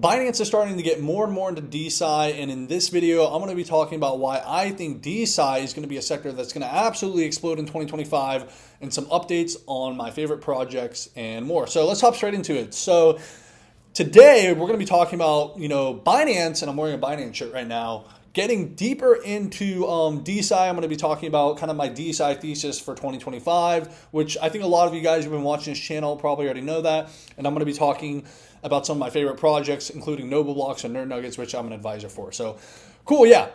Binance is starting to get more and more into DeSci, and in this video, I'm going to be talking about why I think DeSci is going to be a sector that's going to absolutely explode in 2025, and some updates on my favorite projects and more. So let's hop straight into it. So today, we're going to be talking about, Binance, and I'm wearing a Binance shirt right now, getting deeper into DeSci. I'm going to be talking about kind of my DeSci thesis for 2025, which I think a lot of you guys who've been watching this channel probably already know that. And I'm going to be talking about some of my favorite projects, including Nobleblocks and Nerd Nuggets, which I'm an advisor for. So cool, yeah.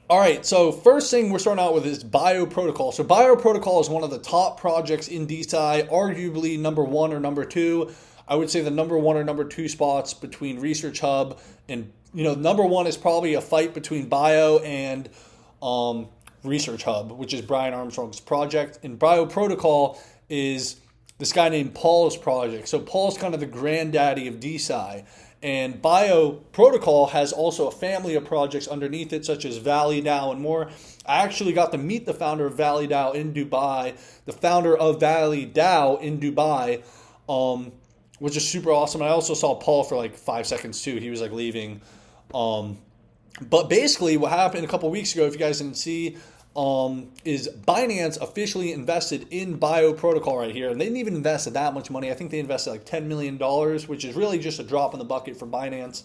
All right, so first thing we're starting out with is Bio Protocol. So Bio Protocol is one of the top projects in DeSci, arguably number one or number two. I would say the number one or number two spots between Researchhub and, number one is probably a fight between Bio and Researchhub, which is Brian Armstrong's project. And Bio Protocol is this guy named Paul's project. So Paul's kind of the granddaddy of DeSci. And Bio Protocol has also a family of projects underneath it, such as Valley DAO and more. I actually got to meet the founder of Valley DAO in Dubai, the founder of Valley DAO in Dubai, which is super awesome. And I also saw Paul for like 5 seconds too. He was like leaving. But basically what happened a couple weeks ago, if you guys didn't see, is Binance officially invested in Bio Protocol right here. And they didn't even invest that much money. I think they invested like $10 million, which is really just a drop in the bucket for Binance.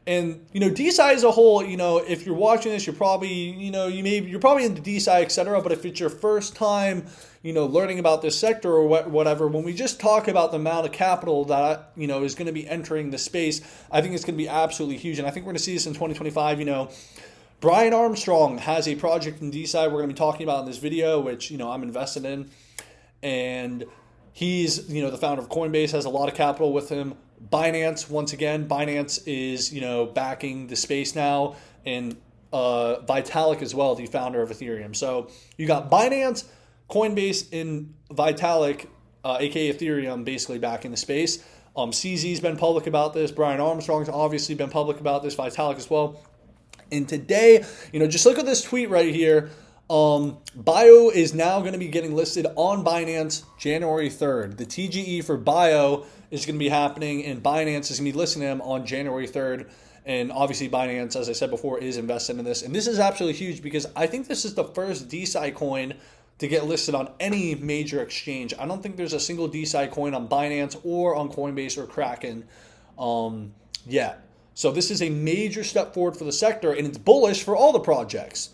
And, DeSci as a whole, if you're watching this, you're probably, you're probably into DeSci, etc. But if it's your first time, learning about this sector or whatever, when we just talk about the amount of capital that, is going to be entering the space, I think it's going to be absolutely huge. And I think we're going to see this in 2025, Brian Armstrong has a project in DeSci we're going to be talking about in this video, which, I'm invested in. And he's, the founder of Coinbase, has a lot of capital with him. Binance, once again, Binance is, backing the space now. And Vitalik as well, the founder of Ethereum. So you got Binance, Coinbase, and Vitalik, aka Ethereum, basically backing the space. CZ's been public about this. Brian Armstrong's obviously been public about this. Vitalik as well. And today, just look at this tweet right here. Bio is now going to be getting listed on Binance January 3rd. The TGE for Bio is going to be happening, and Binance is going to be listing them on January 3rd. And obviously Binance, as I said before, is invested in this. And this is absolutely huge because I think this is the first DeSci coin to get listed on any major exchange. I don't think there's a single DeSci coin on Binance or on Coinbase or Kraken yet. So this is a major step forward for the sector, and it's bullish for all the projects.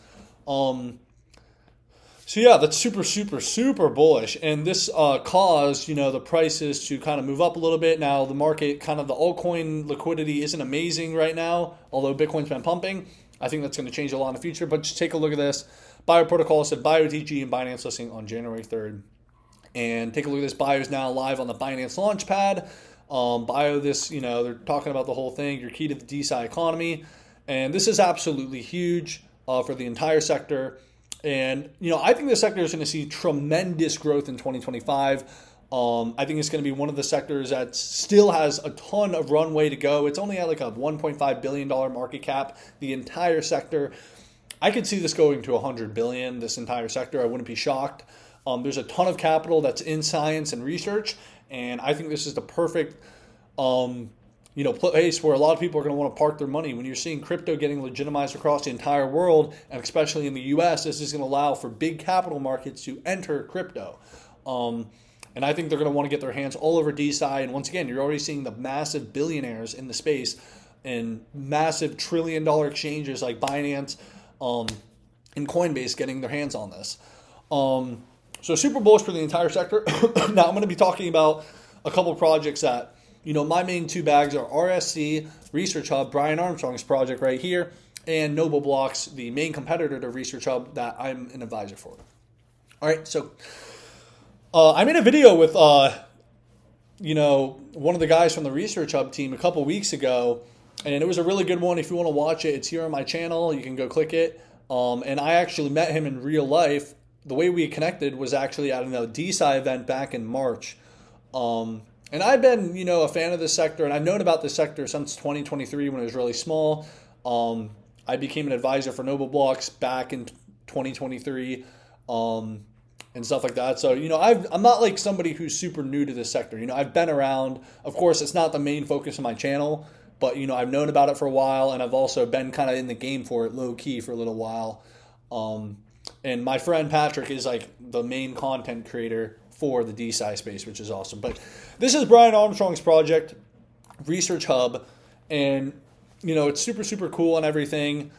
So yeah, that's super, super, super bullish. And this caused, the prices to kind of move up a little bit. Now the market, kind of the altcoin liquidity isn't amazing right now, although Bitcoin's been pumping. I think that's going to change a lot in the future. But just take a look at this. Bio Protocol said Bio TG and Binance listing on January 3rd. And take a look at this. Bio is now live on the Binance Launchpad. Bio, they're talking about the whole thing, your key to the DeSci economy. And this is absolutely huge for the entire sector. And, I think the sector is going to see tremendous growth in 2025. I think it's going to be one of the sectors that still has a ton of runway to go. It's only at like a $1.5 billion market cap, the entire sector. I could see this going to $100 billion, this entire sector. I wouldn't be shocked. There's a ton of capital that's in science and research. And I think this is the perfect, place where a lot of people are going to want to park their money. When you're seeing crypto getting legitimized across the entire world, and especially in the U.S., this is going to allow for big capital markets to enter crypto. And I think they're going to want to get their hands all over DeSci. And once again, you're already seeing the massive billionaires in the space and massive trillion-dollar exchanges like Binance and Coinbase getting their hands on this. So super bullish for the entire sector. Now I'm going to be talking about a couple of projects that, my main two bags are RSC, Researchhub, Brian Armstrong's project right here, and Nobleblocks, the main competitor to Researchhub that I'm an advisor for. All right, so I made a video with, one of the guys from the Researchhub team a couple weeks ago, and it was a really good one. If you want to watch it, it's here on my channel. You can go click it. And I actually met him in real life. The way we connected was actually at a DeSci event back in March. And I've been, a fan of this sector, and I've known about this sector since 2023 when it was really small. I became an advisor for Nobleblocks back in 2023. and stuff like that. So, I'm not like somebody who's super new to this sector. I've been around. Of course, it's not the main focus of my channel, but, I've known about it for a while, and I've also been kind of in the game for it low key for a little while. And my friend Patrick is like the main content creator for the DeSci space, which is awesome. But this is Brian Armstrong's project, Researchhub, and, it's super, super cool and everything.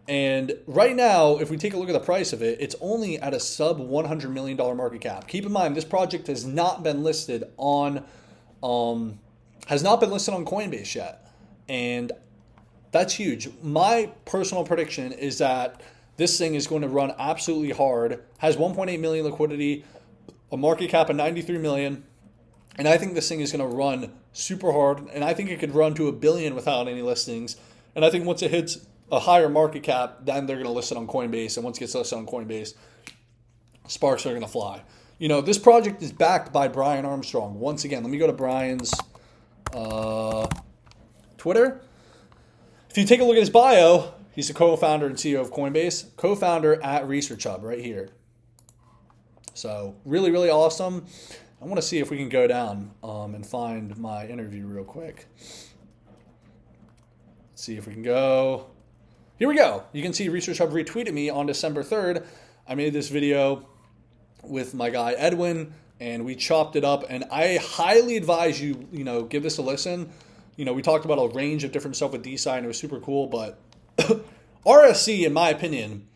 And right now, if we take a look at the price of it, it's only at a sub $100 million market cap. Keep in mind, this project has not been listed on Coinbase yet. And that's huge. My personal prediction is that this thing is going to run absolutely hard, has 1.8 million liquidity, a market cap of 93 million. And I think this thing is going to run super hard. And I think it could run to $1 billion without any listings. And I think once it hits a higher market cap, then they're going to list it on Coinbase. And once it gets listed on Coinbase, sparks are going to fly. This project is backed by Brian Armstrong. Once again, let me go to Brian's Twitter. If you take a look at his bio, he's the co-founder and CEO of Coinbase, co-founder at Researchhub right here. So really, really awesome. I want to see if we can go down and find my interview real quick. Let's see if we can go. Here we go. You can see Researchhub retweeted me on December 3rd. I made this video with my guy Edwin, and we chopped it up. And I highly advise you, give this a listen. We talked about a range of different stuff with DeSci, and it was super cool. But RSC, in my opinion,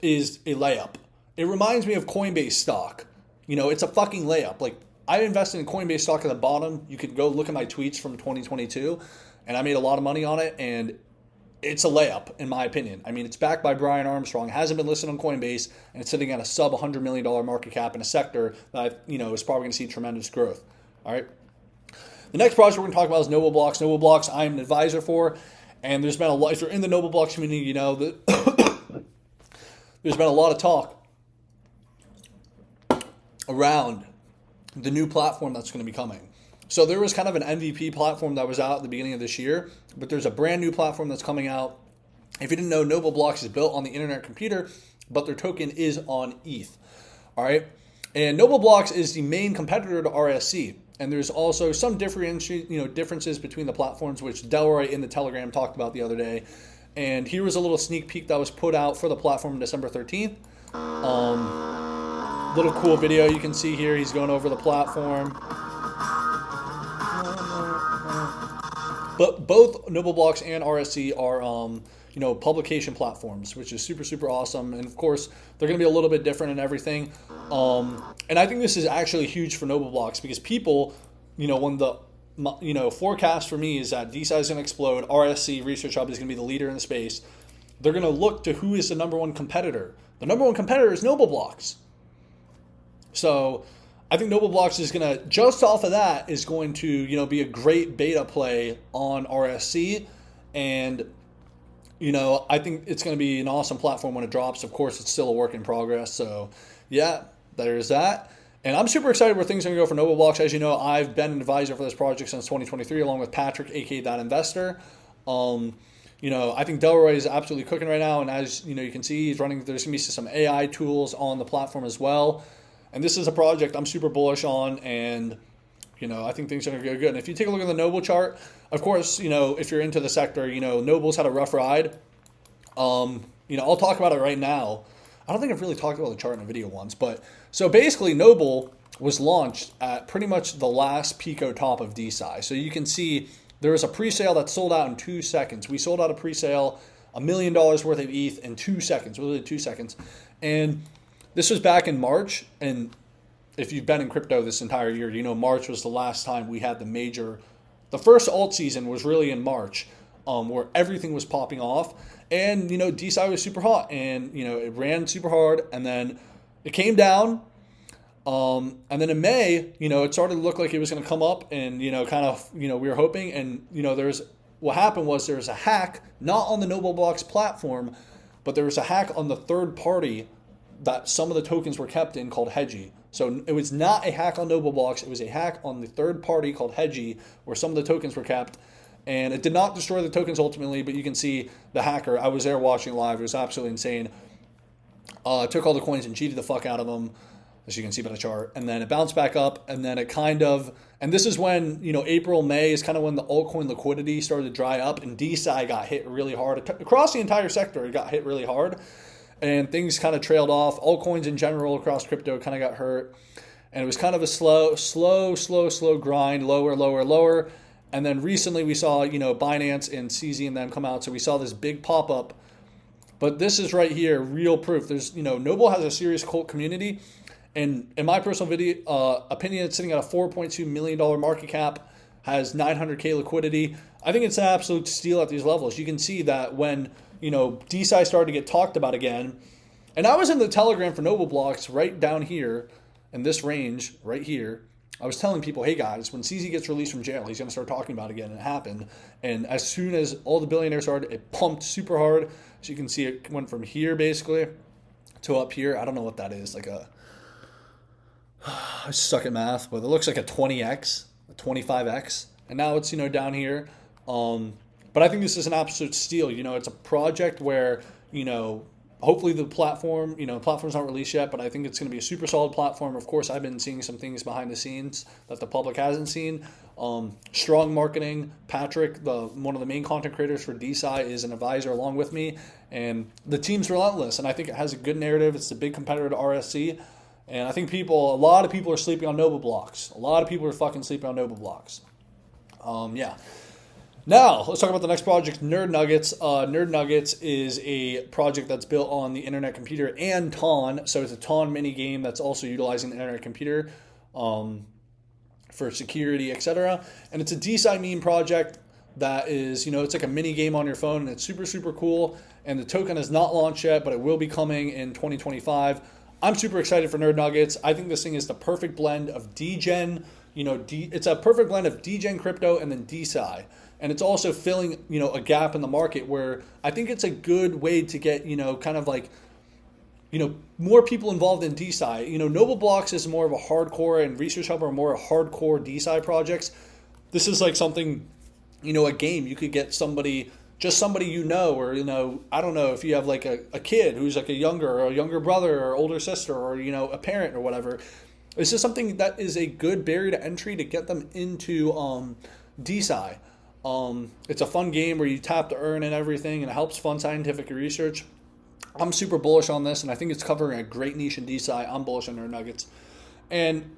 is a layup. It reminds me of Coinbase stock. It's a fucking layup. Like, I invested in Coinbase stock at the bottom. You could go look at my tweets from 2022, and I made a lot of money on it, and it's a layup, in my opinion. I mean, it's backed by Brian Armstrong, hasn't been listed on Coinbase, and it's sitting at a sub $100 million market cap in a sector that, is probably going to see tremendous growth. All right. The next project we're going to talk about is Nobleblocks. Nobleblocks, I'm an advisor for, and there's been a lot, if you're in the Nobleblocks community, that there's been a lot of talk around the new platform that's going to be coming. So there was kind of an MVP platform that was out at the beginning of this year, but there's a brand new platform that's coming out. If you didn't know, Nobleblocks is built on the internet computer, but their token is on ETH. All right. And Nobleblocks is the main competitor to RSC. And there's also some differences between the platforms, which Delroy in the Telegram talked about the other day. And here was a little sneak peek that was put out for the platform on December 13th. Little cool video you can see here. He's going over the platform. But both Nobleblocks and RSC are, publication platforms, which is super, super awesome. And of course, they're going to be a little bit different and everything. And I think this is actually huge for Nobleblocks because people, when the, forecast for me is that DeSci is going to explode, RSC, Researchhub is going to be the leader in the space. They're going to look to who is the number one competitor. The number one competitor is Nobleblocks. So I think Nobleblocks is going to, just off of that, is going to, be a great beta play on RSC. And, I think it's going to be an awesome platform when it drops. Of course, it's still a work in progress. So, yeah, there's that. And I'm super excited where things are going to go for Nobleblocks. As you know, I've been an advisor for this project since 2023, along with Patrick, aka That Investor. I think Delroy is absolutely cooking right now. And as, you can see, he's running, there's going to be some AI tools on the platform as well. And this is a project I'm super bullish on, and, I think things are going to go good. And if you take a look at the Noble chart, of course, if you're into the sector, Noble's had a rough ride. I'll talk about it right now. I don't think I've really talked about the chart in a video once, but so basically Noble was launched at pretty much the last Pico top of DeSci. So you can see there was a pre-sale that sold out in 2 seconds. We sold out a pre-sale, $1 million worth of ETH in 2 seconds, literally 2 seconds. And this was back in March, and if you've been in crypto this entire year, March was the last time we had the first alt season was really in March, where everything was popping off. And, DeSci was super hot, and, it ran super hard, and then it came down. And then in May, it started to look like it was going to come up, and, we were hoping. And, what happened was there was a hack, not on the Nobleblocks platform, but there was a hack on the third party that some of the tokens were kept in called Hedgie. So it was not a hack on Nobleblocks. It was a hack on the third party called Hedgie, where some of the tokens were kept. And it did not destroy the tokens ultimately, but you can see the hacker. I was there watching live. It was absolutely insane. Took all the coins and cheated the fuck out of them. as you can see by the chart, and then it bounced back up, and then it kind of, and this is when, April, May is kind of when the altcoin liquidity started to dry up, and DeSci got hit really hard. Across the entire sector, it got hit really hard, and things kind of trailed off. Altcoins in general across crypto kind of got hurt, and it was kind of a slow grind, lower. And then recently we saw, Binance and CZ and them come out, so we saw this big pop-up. But this is right here, real proof. There's, Noble has a serious cult community. And in my personal opinion, it's sitting at a $4.2 million market cap, has 900K liquidity. I think it's an absolute steal at these levels. You can see that when, DeSci started to get talked about again, and I was in the Telegram for Nobleblocks right down here in this range right here. I was telling people, hey guys, when CZ gets released from jail, he's going to start talking about it again, and it happened. And as soon as all the billionaires started, it pumped super hard. So you can see it went from here basically to up here. I don't know what that is, I suck at math, but it looks like a 20x, a 25x, and now it's down here. But I think this is an absolute steal. It's a project where hopefully the platform, platform's not released yet, but I think it's going to be a super solid platform. Of course, I've been seeing some things behind the scenes that the public hasn't seen. Strong marketing. Patrick, one of the main content creators for DeSci, is an advisor along with me, and the team's relentless, and I think it has a good narrative. It's a big competitor to RSC. And I think a lot of people are sleeping on Nobleblocks. A lot of people are fucking sleeping on Nobleblocks. Yeah. Now, let's talk about the next project, Nerd Nuggets. Nerd Nuggets is a project that's built on the Internet Computer and TON. So it's a TON mini game that's also utilizing the Internet Computer for security, etc. And it's a DeSci meme project that is, it's like a mini game on your phone, and it's super, super cool. And the token is not launched yet, but it will be coming in 2025. I'm super excited for Nerd Nuggets. I think this thing is the perfect blend of degen, it's a perfect blend of degen crypto and then DeSci. And it's also filling, a gap in the market where I think it's a good way to get, kind of like, more people involved in DeSci. Nobleblocks is more of a hardcore, and Researchhub are more hardcore DeSci projects. This is like something, a game. You could get somebody, or, I don't know if you have like a kid who's like a younger brother or older sister or, a parent or whatever. This is something that is a good barrier to entry to get them into DeSci. It's a fun game where you tap to earn and everything, and it helps fund scientific research. I'm super bullish on this, and I think it's covering a great niche in DeSci. I'm bullish on Nerd Nuggets. And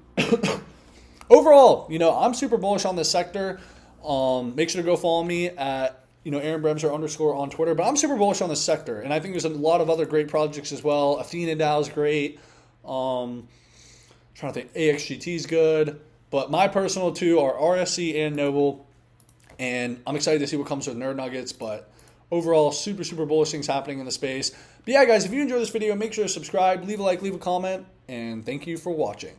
overall, I'm super bullish on this sector. Make sure to go follow me at Aaron Bremser _ on Twitter. But I'm super bullish on this sector, and I think there's a lot of other great projects as well. Athena DAO is great. Trying to think, AXGT is good. But my personal two are RSC and Noble. And I'm excited to see what comes with Nerd Nuggets. But overall, super, super bullish things happening in the space. But yeah, guys, if you enjoyed this video, make sure to subscribe, leave a like, leave a comment, and thank you for watching.